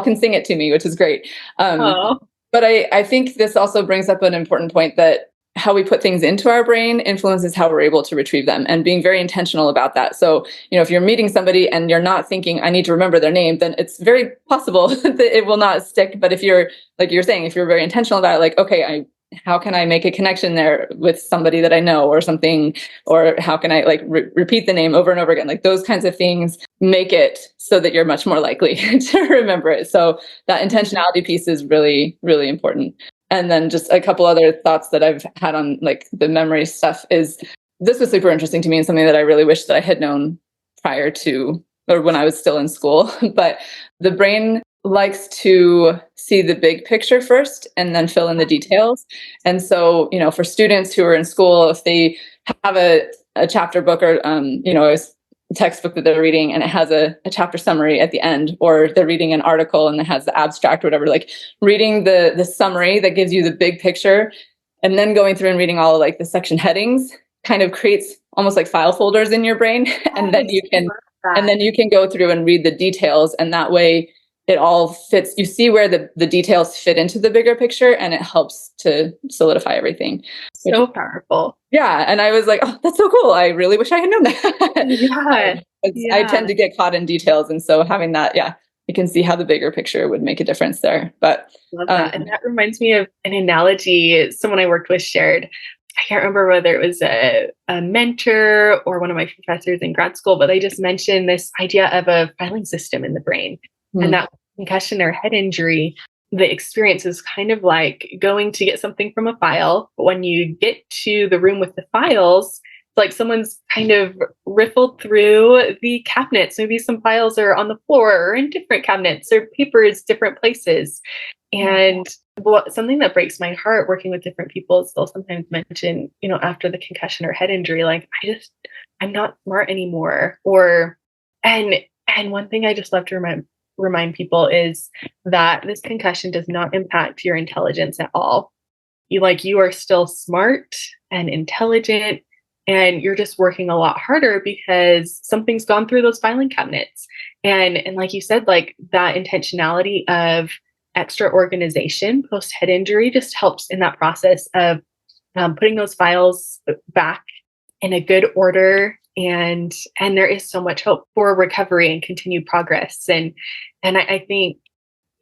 can sing it to me, which is great. But I think this also brings up an important point that how we put things into our brain influences how we're able to retrieve them, and being very intentional about that. So, if you're meeting somebody and you're not thinking, I need to remember their name, then it's very possible that it will not stick. But if you're, like you're saying, if you're very intentional about it, like, okay, how can I make a connection there with somebody that I know or something, or how can I like repeat the name over and over again? Like those kinds of things make it so that you're much more likely to remember it. So that intentionality piece is really, really important. And then just a couple other thoughts that I've had on like the memory stuff is this was super interesting to me and something that I really wish that I had known prior to or when I was still in school. But the brain likes to see the big picture first and then fill in the details. And so, for students who are in school, if they have a chapter book or, a textbook that they're reading and it has a chapter summary at the end, or they're reading an article and it has the abstract or whatever, like reading the summary that gives you the big picture and then going through and reading all of like the section headings kind of creates almost like file folders in your brain. And then you can go through and read the details, and that way it all fits. You see where the details fit into the bigger picture, and it helps to solidify everything. So powerful. Yeah. And I was like, oh, that's so cool. I really wish I had known that. I tend to get caught in details. And so having that, you can see how the bigger picture would make a difference there. But love that. And that reminds me of an analogy someone I worked with shared. I can't remember whether it was a mentor or one of my professors in grad school, but they just mentioned this idea of a filing system in the brain. And that concussion or head injury, the experience is kind of like going to get something from a file. But when you get to the room with the files, it's like someone's kind of riffled through the cabinets. Maybe some files are on the floor or in different cabinets, or papers different places. And something that breaks my heart working with different people is they'll sometimes mention, after the concussion or head injury, like, I'm not smart anymore. And one thing I just love to remind people is that this concussion does not impact your intelligence at all. You are still smart and intelligent, and you're just working a lot harder because something's gone through those filing cabinets. And like you said, like that intentionality of extra organization post head injury just helps in that process of putting those files back in a good order. And there is so much hope for recovery and continued progress. And I think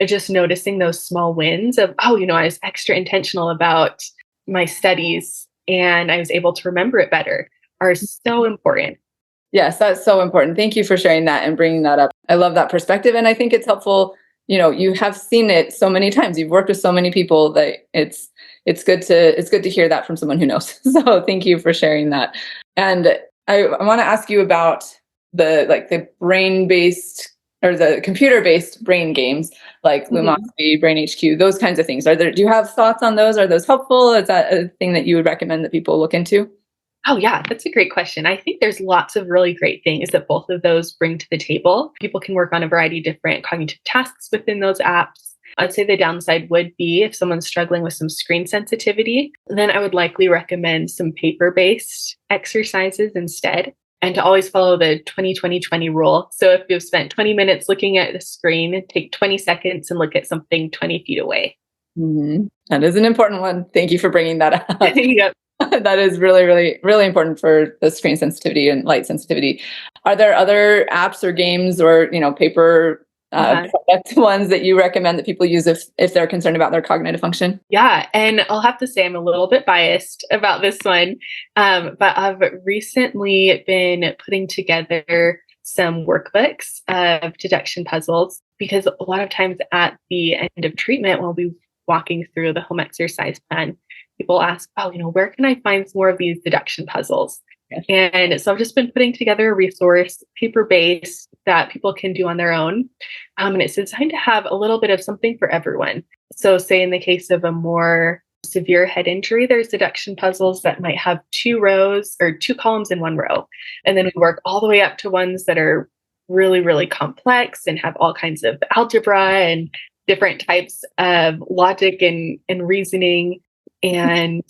just noticing those small wins of, I was extra intentional about my studies and I was able to remember it better are so important. Yes, that's so important. Thank you for sharing that and bringing that up. I love that perspective. And I think it's helpful. You have seen it so many times. You've worked with so many people that it's good to hear that from someone who knows. So thank you for sharing that. And I want to ask you about the brain-based or the computer-based brain games like Lumosity, Brain HQ, those kinds of things. Do you have thoughts on those? Are those helpful? Is that a thing that you would recommend that people look into? Oh, yeah, that's a great question. I think there's lots of really great things that both of those bring to the table. People can work on a variety of different cognitive tasks within those apps. I'd say the downside would be if someone's struggling with some screen sensitivity, then I would likely recommend some paper-based exercises instead, and to always follow the 20-20-20 rule. So if you've spent 20 minutes looking at the screen, take 20 seconds and look at something 20 feet away. Mm-hmm. That is an important one. Thank you for bringing that up. Yep. That is really, really, really important for the screen sensitivity and light sensitivity. Are there other apps or games or, paper product ones that you recommend that people use if they're concerned about their cognitive function? Yeah, and I'll have to say I'm a little bit biased about this one, but I've recently been putting together some workbooks of deduction puzzles, because a lot of times at the end of treatment, we'll be walking through the home exercise plan. People ask, where can I find some more of these deduction puzzles? And so I've just been putting together a resource, paper-based, that people can do on their own. And it's designed to have a little bit of something for everyone. So say in the case of a more severe head injury, there's deduction puzzles that might have 2 rows or 2 columns in 1 row. And then we work all the way up to ones that are really, really complex and have all kinds of algebra and different types of logic and reasoning, and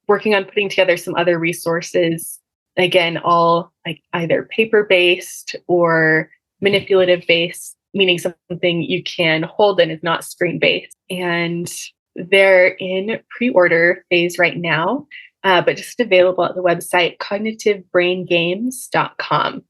working on putting together some other resources. Again, all like either paper-based or manipulative-based, meaning something you can hold and is not screen-based. And they're in pre-order phase right now, but just available at the website cognitivebraingames.com.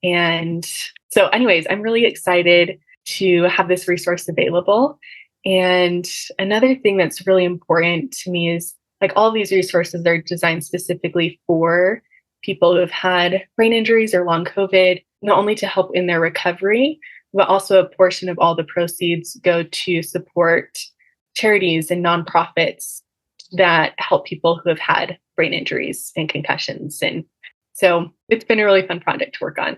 And so anyways, I'm really excited to have this resource available. And another thing that's really important to me is all of these resources are designed specifically for people who have had brain injuries or long COVID, not only to help in their recovery, but also a portion of all the proceeds go to support charities and nonprofits that help people who have had brain injuries and concussions. And so it's been a really fun project to work on.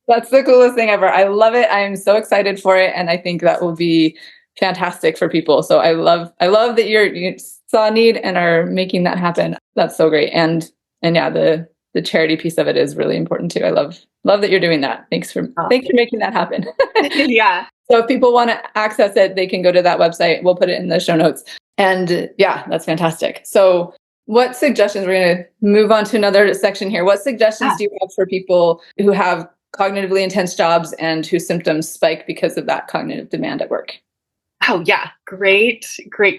That's the coolest thing ever. I love it. I am so excited for it. And I think that will be fantastic for people. So I love that you saw a need and are making that happen. That's so great. And yeah, the charity piece of it is really important too. I love that you're doing that. Thanks for making that happen. Yeah. So if people want to access it, they can go to that website. We'll put it in the show notes. And yeah, that's fantastic. So what suggestions, we're going to move on to another section here. What suggestions do you have for people who have cognitively intense jobs and whose symptoms spike because of that cognitive demand at work? Oh, yeah. Great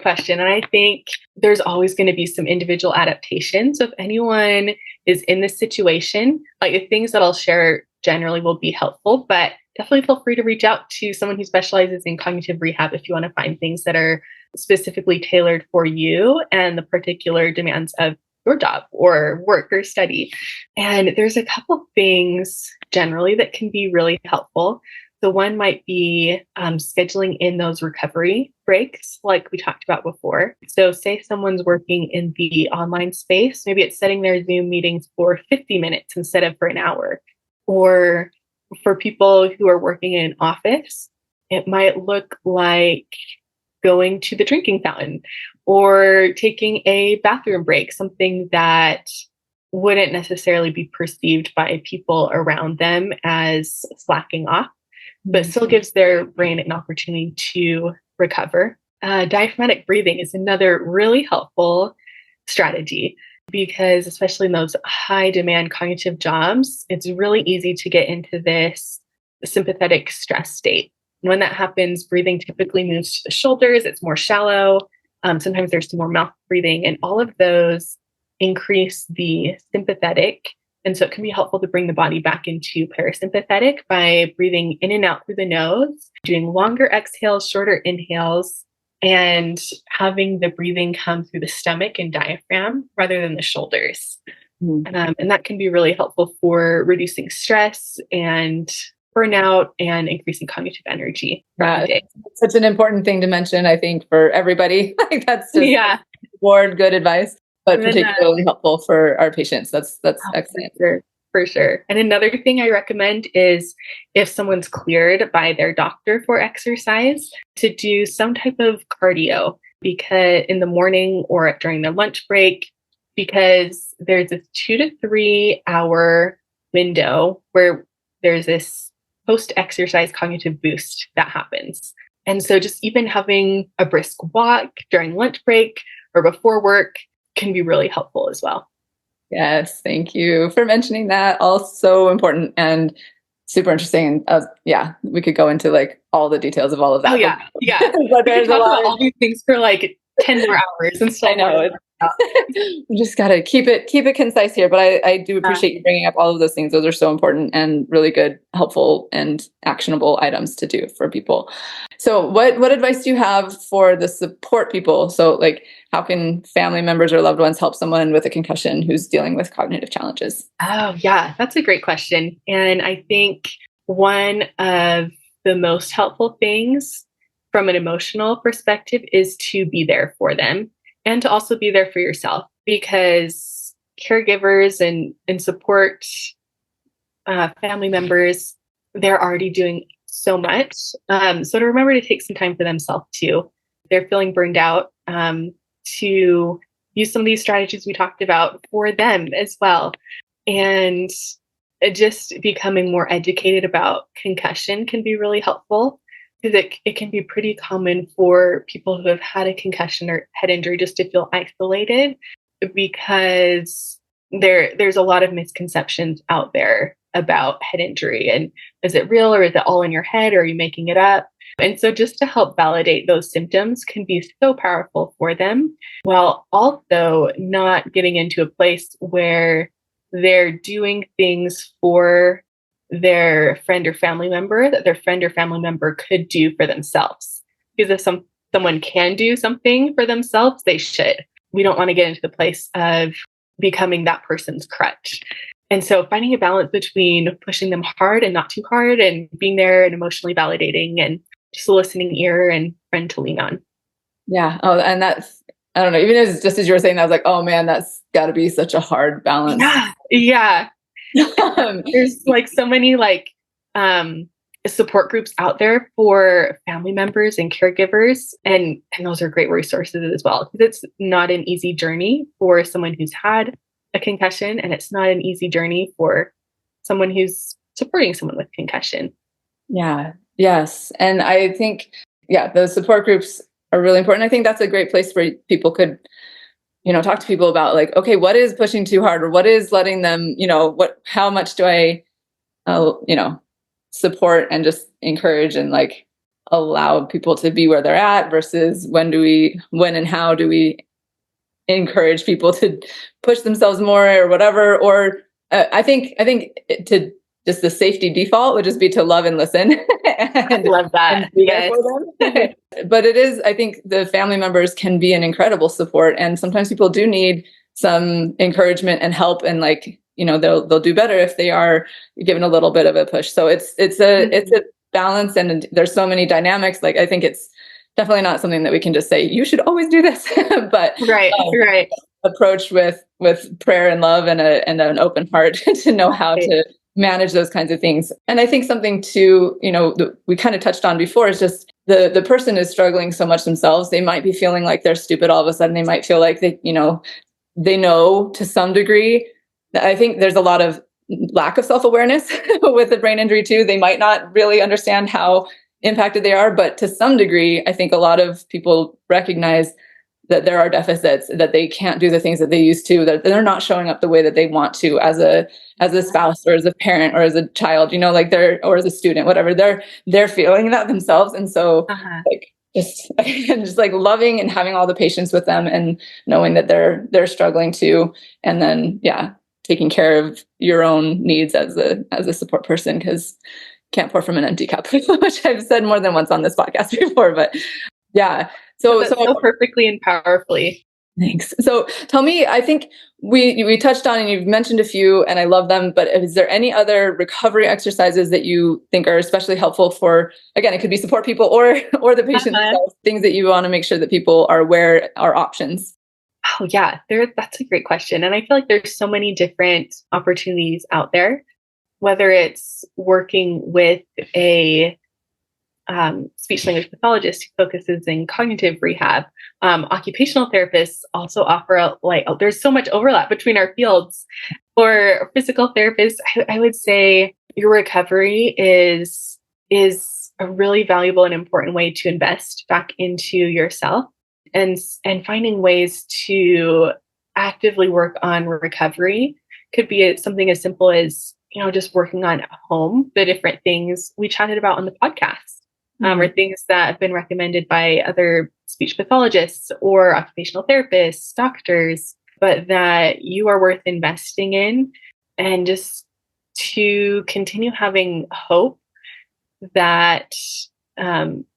question. And I think there's always going to be some individual adaptation. So if anyone is in this situation, the things that I'll share generally will be helpful, but definitely feel free to reach out to someone who specializes in cognitive rehab if you want to find things that are specifically tailored for you and the particular demands of your job or work or study. And there's a couple things generally that can be really helpful. So one might be scheduling in those recovery breaks like we talked about before. So say someone's working in the online space, maybe it's setting their Zoom meetings for 50 minutes instead of for an hour. Or for people who are working in an office, it might look like going to the drinking fountain or taking a bathroom break, something that wouldn't necessarily be perceived by people around them as slacking off, but still gives their brain an opportunity to recover. Diaphragmatic breathing is another really helpful strategy because especially in those high demand cognitive jobs, it's really easy to get into this sympathetic stress state. And when that happens, breathing typically moves to the shoulders. It's more shallow. Sometimes there's some more mouth breathing, and all of those increase the sympathetic. And so it can be helpful to bring the body back into parasympathetic by breathing in and out through the nose, doing longer exhales, shorter inhales, and having the breathing come through the stomach and diaphragm rather than the shoulders. And that can be really helpful for reducing stress and burnout and increasing cognitive energy. Such an important thing to mention, I think, for everybody. That's just good advice, but particularly helpful for our patients. That's excellent. Sure. for sure. And another thing I recommend is if someone's cleared by their doctor for exercise, to do some type of cardio, because in the morning or during their lunch break, because there's this 2 to 3 hour window where there's this post-exercise cognitive boost that happens. And so just even having a brisk walk during lunch break or before work can be really helpful as well. Yes, thank you for mentioning that. All so important and super interesting. Yeah, we could go into like all the details of all of that. Oh yeah, yeah. But We there's could a talk lot about all these things for like 10 more hours and stuff. I know. We just got to keep it concise here, but I do appreciate you bringing up all of those things. Those are so important and really good, helpful, and actionable items to do for people. So what advice do you have for the support people? So like, how can family members or loved ones help someone with a concussion who's dealing with cognitive challenges? Oh yeah, that's a great question. And I think one of the most helpful things from an emotional perspective is to be there for them and to also be there for yourself, because caregivers and support family members, they're already doing so much. So to remember to take some time for themselves too. They're feeling burned out, to use some of these strategies we talked about for them as well. And just becoming more educated about concussion can be really helpful, because it can be pretty common for people who have had a concussion or head injury just to feel isolated, because there's a lot of misconceptions out there about head injury. And is it real, or is it all in your head, or are you making it up? And so just to help validate those symptoms can be so powerful for them, while also not getting into a place where they're doing things for their friend or family member that their friend or family member could do for themselves. Because if someone can do something for themselves, they should. We don't want to get into the place of becoming that person's crutch. And so finding a balance between pushing them hard and not too hard, and being there and emotionally validating, and just a listening ear and friend to lean on. Yeah. Oh, and that's, I don't know, even just as you were saying, I was like, oh man, that's got to be such a hard balance. Yeah. There's like so many like support groups out there for family members and caregivers, and those are great resources as well, because it's not an easy journey for someone who's had a concussion, and it's not an easy journey for someone who's supporting someone with concussion. Yeah. Yes. And I think, those support groups are really important. I think that's a great place where people could, talk to people about like, okay, what is pushing too hard, or what is letting them, how much do I, support and just encourage and like allow people to be where they're at, versus when and how do we encourage people to push themselves more or whatever. Or I think to just the safety default would just be to love and listen. And I love that. Yes. But it is, I think the family members can be an incredible support. And sometimes people do need some encouragement and help, and like, they'll do better if they are given a little bit of a push. So it's a balance, and there's so many dynamics. Like, I think it's definitely not something that we can just say, you should always do this, but right. approached with prayer and love and an open heart to know how to manage those kinds of things. And I think something too, we kind of touched on before, is just the person is struggling so much themselves. They might be feeling like they're stupid all of a sudden. They might feel like they know to some degree. I think there's a lot of lack of self-awareness with a brain injury too. They might not really understand how impacted they are, but to some degree, I think a lot of people recognize that there are deficits, that they can't do the things that they used to, that they're not showing up the way that they want to as a spouse or as a parent or as a child, or as a student, whatever, they're feeling that themselves. And so just like loving and having all the patience with them, and knowing that they're struggling too. And then, taking care of your own needs as a support person, because can't pour from an empty cup, which I've said more than once on this podcast before, but yeah. So perfectly and powerfully. Thanks. So tell me, I think we touched on, and you've mentioned a few, and I love them, but is there any other recovery exercises that you think are especially helpful for, again, it could be support people or the patient themselves, things that you want to make sure that people are aware are options? Oh yeah, that's a great question. And I feel like there's so many different opportunities out there, whether it's working with a speech language pathologist who focuses in cognitive rehab. Occupational therapists also offer there's so much overlap between our fields. For physical therapists, I would say your recovery is a really valuable and important way to invest back into yourself, and finding ways to actively work on recovery could be something as simple as just working on at home, the different things we chatted about on the podcast, or things that have been recommended by other speech pathologists or occupational therapists, doctors, but that you are worth investing in, and just to continue having hope that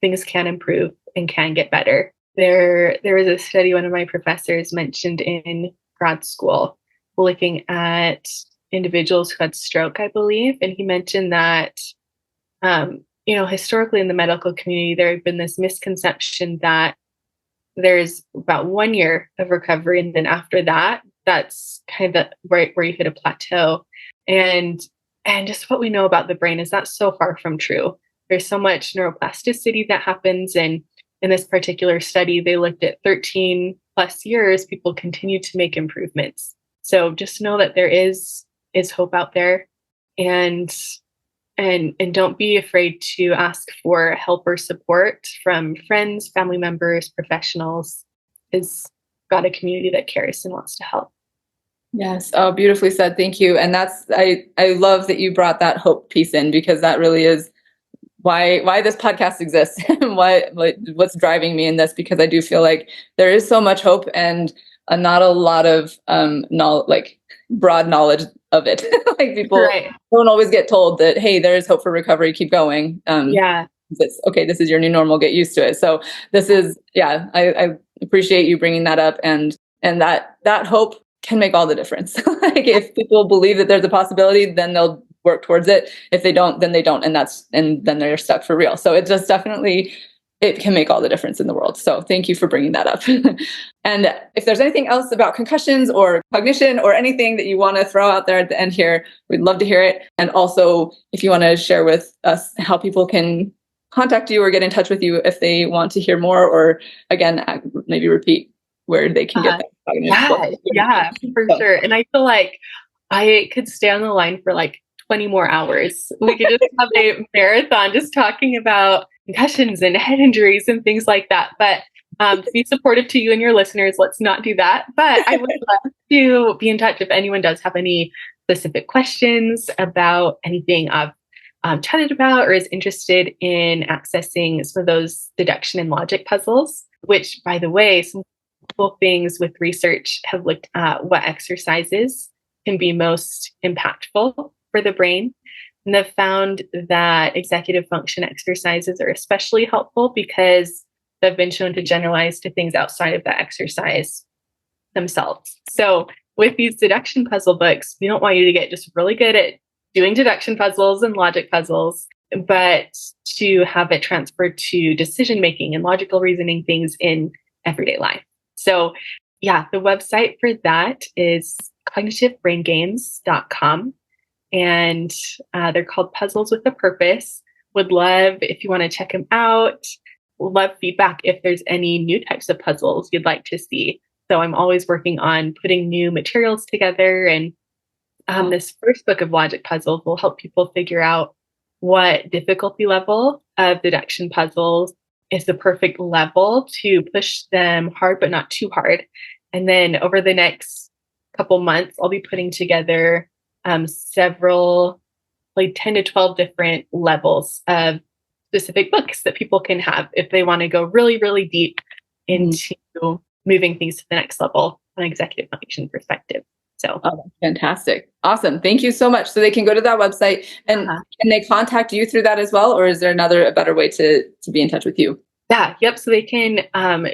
things can improve and can get better. There was a study one of my professors mentioned in grad school looking at individuals who had stroke, I believe, and he mentioned that historically in the medical community, there had been this misconception that there's about 1 year of recovery, and then after that, that's kind of where you hit a plateau. And just what we know about the brain is that's so far from true. There's so much neuroplasticity that happens, and in this particular study, they looked at 13 plus years, people continue to make improvements. So just know that there is hope out there, and don't be afraid to ask for help or support from friends, family members, professionals. Is got a community that cares and wants to help. Yes. Oh, beautifully said. Thank you. And I love that you brought that hope piece in, because that really is why this podcast exists and what's driving me in this, because I do feel like there is so much hope and not a lot of broad knowledge of it. Like people don't always get told that, hey, there is hope for recovery, keep going. It's okay, this is your new normal, get used to it. So this is, I appreciate you bringing that up, and that hope can make all the difference. Like if people believe that there's a possibility, then they'll work towards it. If they don't, then they don't, and then they're stuck for real. So it just definitely, it can make all the difference in the world. So thank you for bringing that up. And if there's anything else about concussions or cognition or anything that you want to throw out there at the end here, we'd love to hear it. And also, if you want to share with us how people can contact you or get in touch with you if they want to hear more, or again, maybe repeat where they can get that. Yeah, for sure. And I feel like I could stay on the line for like 20 more hours. We could just have a marathon just talking about concussions and head injuries and things like that. But to be supportive to you and your listeners, let's not do that. But I would love to be in touch if anyone does have any specific questions about anything I've chatted about, or is interested in accessing some of those deduction and logic puzzles, which, by the way, some cool things with research have looked at what exercises can be most impactful for the brain. And they've found that executive function exercises are especially helpful because they've been shown to generalize to things outside of that exercise themselves. So with these deduction puzzle books, we don't want you to get just really good at doing deduction puzzles and logic puzzles, but to have it transferred to decision-making and logical reasoning things in everyday life. So yeah, the website for that is cognitivebraingames.com. And they're called Puzzles with a Purpose. Would love if you want to check them out. Love feedback if there's any new types of puzzles you'd like to see. So I'm always working on putting new materials together. And this first book of logic puzzles will help people figure out what difficulty level of deduction puzzles is the perfect level to push them hard, but not too hard. And then over the next couple months, I'll be putting together several, like 10 to 12 different levels of specific books that people can have if they want to go really, really deep into moving things to the next level from an executive function perspective. So fantastic. Awesome. Thank you so much. So they can go to that website, and can they contact you through that as well? Or is there a better way to be in touch with you? Yeah. Yep. So they can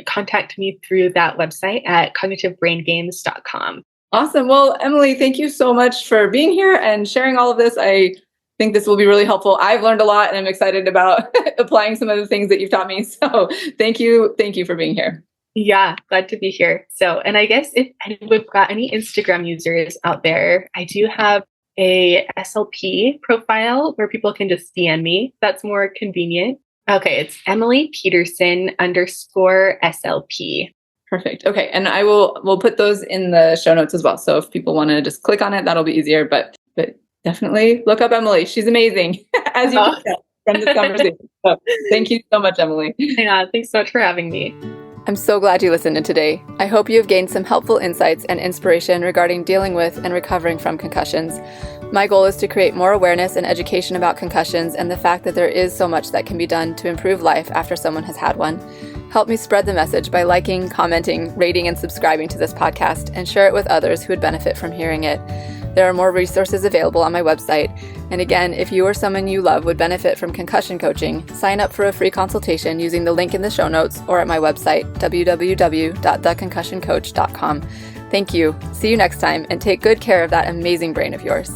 contact me through that website at cognitivebraingames.com. Awesome. Well, Emily, thank you so much for being here and sharing all of this. I think this will be really helpful. I've learned a lot, and I'm excited about applying some of the things that you've taught me. So thank you. Thank you for being here. Yeah, glad to be here. So, and I guess if we've got any Instagram users out there, I do have a SLP profile where people can just DM me. That's more convenient. Okay, it's Emily Peterson _SLP. Perfect. Okay. And we'll put those in the show notes as well. So if people want to just click on it, that'll be easier. But definitely look up Emily. She's amazing, as you can tell from this conversation. So thank you so much, Emily. Yeah, thanks so much for having me. I'm so glad you listened in today. I hope you have gained some helpful insights and inspiration regarding dealing with and recovering from concussions. My goal is to create more awareness and education about concussions and the fact that there is so much that can be done to improve life after someone has had one. Help me spread the message by liking, commenting, rating, and subscribing to this podcast, and share it with others who would benefit from hearing it. There are more resources available on my website. And again, if you or someone you love would benefit from concussion coaching, sign up for a free consultation using the link in the show notes or at my website, www.theconcussioncoach.com. Thank you. See you next time, and take good care of that amazing brain of yours.